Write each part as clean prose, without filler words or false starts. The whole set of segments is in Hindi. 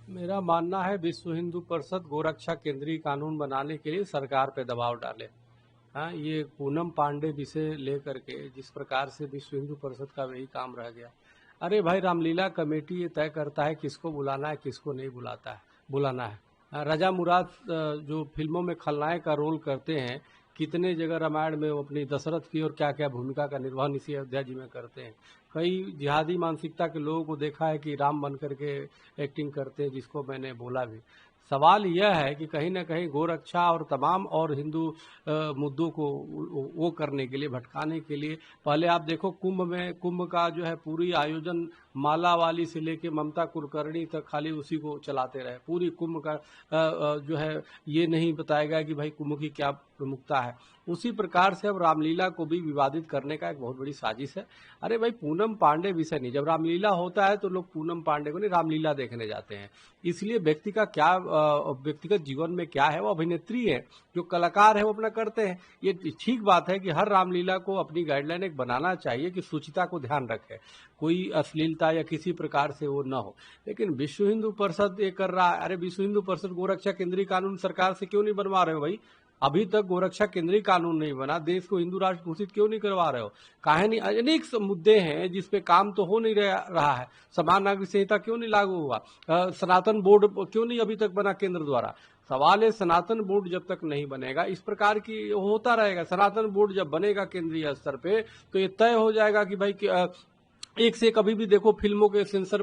मेरा मानना है विश्व हिंदू परिषद गोरक्षा केंद्रीय कानून बनाने के लिए सरकार पे दबाव डाले। हाँ, ये पूनम पांडे विषय लेकर के जिस प्रकार से विश्व हिंदू परिषद का वही काम रह गया। अरे भाई, रामलीला कमेटी ये तय करता है किसको बुलाना है किसको नहीं बुलाना है। रजा मुराद जो फिल्मों में खलनायक का रोल करते हैं, कितने जगह रामायण में वो अपनी दशरथ की और क्या क्या भूमिका का निर्वहन इसी अयोध्या जी में करते हैं। कई जिहादी मानसिकता के लोगों को देखा है कि राम बन करके एक्टिंग करते हैं, जिसको मैंने बोला भी। सवाल यह है कि कहीं ना कहीं गोरक्षा और तमाम और हिंदू मुद्दों को वो करने के लिए, भटकाने के लिए, पहले आप देखो कुंभ का जो है पूरी आयोजन माला वाली से लेके ममता कुलकर्णी तक खाली उसी को चलाते रहे। पूरी कुंभ का जो है ये नहीं बताया गया कि भाई कुंभ की क्या प्रमुखता है। उसी प्रकार से अब रामलीला को भी विवादित करने का एक बहुत बड़ी साजिश है। अरे भाई, पूनम पांडे विषय नहीं, जब रामलीला होता है तो लोग पूनम पांडे को नहीं रामलीला देखने जाते हैं। इसलिए व्यक्ति का क्या व्यक्तिगत जीवन में क्या है, वो अभिनेत्री है, जो कलाकार है वो अपना करते हैं। ये ठीक बात है कि हर रामलीला को अपनी गाइडलाइन एक बनाना चाहिए कि शुचिता को ध्यान रखे, कोई अश्लीलता या किसी प्रकार से वो न हो। लेकिन विश्व हिंदू परिषद ये कर रहा है। अरे विश्व हिंदू परिषद गोरक्षा केंद्रीय कानून सरकार से क्यों नहीं बनवा रहे हो भाई? अभी तक गोरक्षा केंद्रीय कानून नहीं बना, देश को हिंदू राष्ट्र घोषित क्यों नहीं करवा रहे हो? काहे नहीं? अनेक मुद्दे हैं जिसपे काम तो हो नहीं रहा है। समान नागरिक संहिता क्यों नहीं लागू हुआ? सनातन बोर्ड क्यों नहीं अभी तक बना केंद्र द्वारा? सवाल है, सनातन बोर्ड जब तक नहीं बनेगा इस प्रकार की होता रहेगा। सनातन बोर्ड जब बनेगा केंद्रीय स्तर पे तो ये तय हो जाएगा कि भाई एक से कभी भी देखो फिल्मों के सेंसर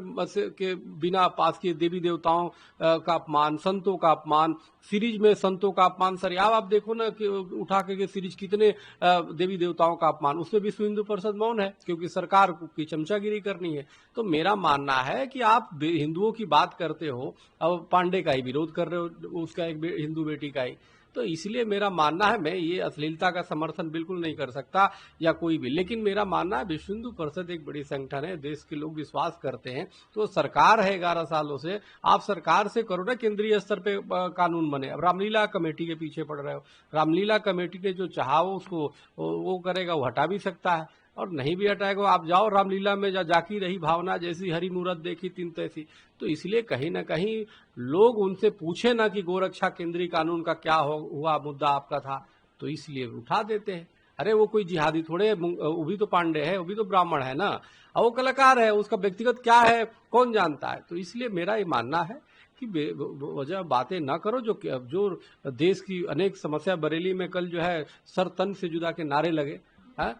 के बिना पास किए देवी देवताओं का अपमान, संतों का अपमान, सीरीज में संतों का अपमान। सर आप देखो ना कि उठा के सीरीज कितने देवी देवताओं का अपमान, उसमें विश्व हिंदू परिषद मौन है क्योंकि सरकार की चमचागिरी करनी है। तो मेरा मानना है कि आप हिंदुओं की बात करते हो, अब पांडे का ही विरोध कर रहे हो, उसका एक हिंदू बेटी का ही। तो इसलिए मेरा मानना है, मैं ये अश्लीलता का समर्थन बिल्कुल नहीं कर सकता या कोई भी, लेकिन मेरा मानना है विश्व हिंदू परिषद एक बड़ी संगठन है, देश के लोग विश्वास करते हैं। तो सरकार है 11 सालों से, आप सरकार से करो ना केंद्रीय स्तर पे कानून बने। अब रामलीला कमेटी के पीछे पड़ रहे हो। रामलीला कमेटी ने जो चाहा वो उसको वो करेगा, वो हटा भी सकता है, और नहीं भी हटाएगा। आप जाओ रामलीला में, जाकी रही भावना, जैसी हरी मूरत देखी तिन तैसी। तो इसलिए कहीं ना कहीं लोग उनसे पूछे ना कि गोरक्षा केंद्रीय कानून का क्या हुआ, मुद्दा आपका था, तो इसलिए उठा देते हैं। अरे वो कोई जिहादी थोड़े है, वो भी तो पांडे है, वो भी तो ब्राह्मण है ना, और वो कलाकार है, उसका व्यक्तिगत क्या है कौन जानता है। तो इसलिए मेरा ये मानना है कि वजह बातें ना करो। जो देश की अनेक समस्या, बरेली में कल जो है सर तन से जुदा के नारे लगे, है?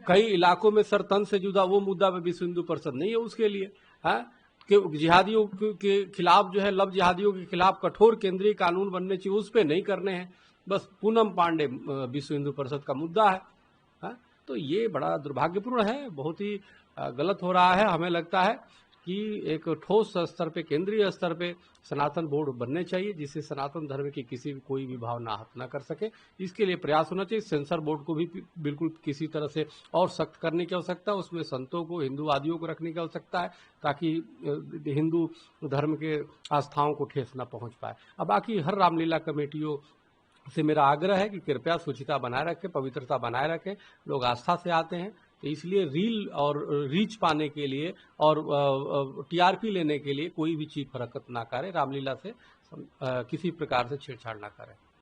कई इलाकों में सर तन से जुदा, वो मुद्दा पे विश्व हिंदू परिषद नहीं है उसके लिए। है कि जिहादियों के खिलाफ जो है, लब जिहादियों के खिलाफ कठोर केंद्रीय कानून बनने चाहिए, उस पे नहीं करने हैं। बस पूनम पांडे विश्व हिंदू परिषद का मुद्दा है? तो ये बड़ा दुर्भाग्यपूर्ण है, बहुत ही गलत हो रहा है। हमें लगता है कि एक ठोस स्तर पे, केंद्रीय स्तर पे सनातन बोर्ड बनने चाहिए, जिससे सनातन धर्म की किसी भी कोई भी भाव ना हत ना कर सके। इसके लिए प्रयास होना चाहिए। सेंसर बोर्ड को भी बिल्कुल किसी तरह से और सख्त करने की आवश्यकता है। उसमें संतों को, हिंदूवादियों को रखने की आवश्यकता है, ताकि हिंदू धर्म के आस्थाओं को ठेस न पहुंच पाए। अब बाकी हर रामलीला कमेटियों से मेरा आग्रह है कि कृपया शुचिता बनाए रखें, पवित्रता बनाए रखें। लोग आस्था से आते हैं, तो इसलिए रील और रीच पाने के लिए और टीआरपी लेने के लिए कोई भी चीज हरकत ना करे, रामलीला से किसी प्रकार से छेड़छाड़ ना करें।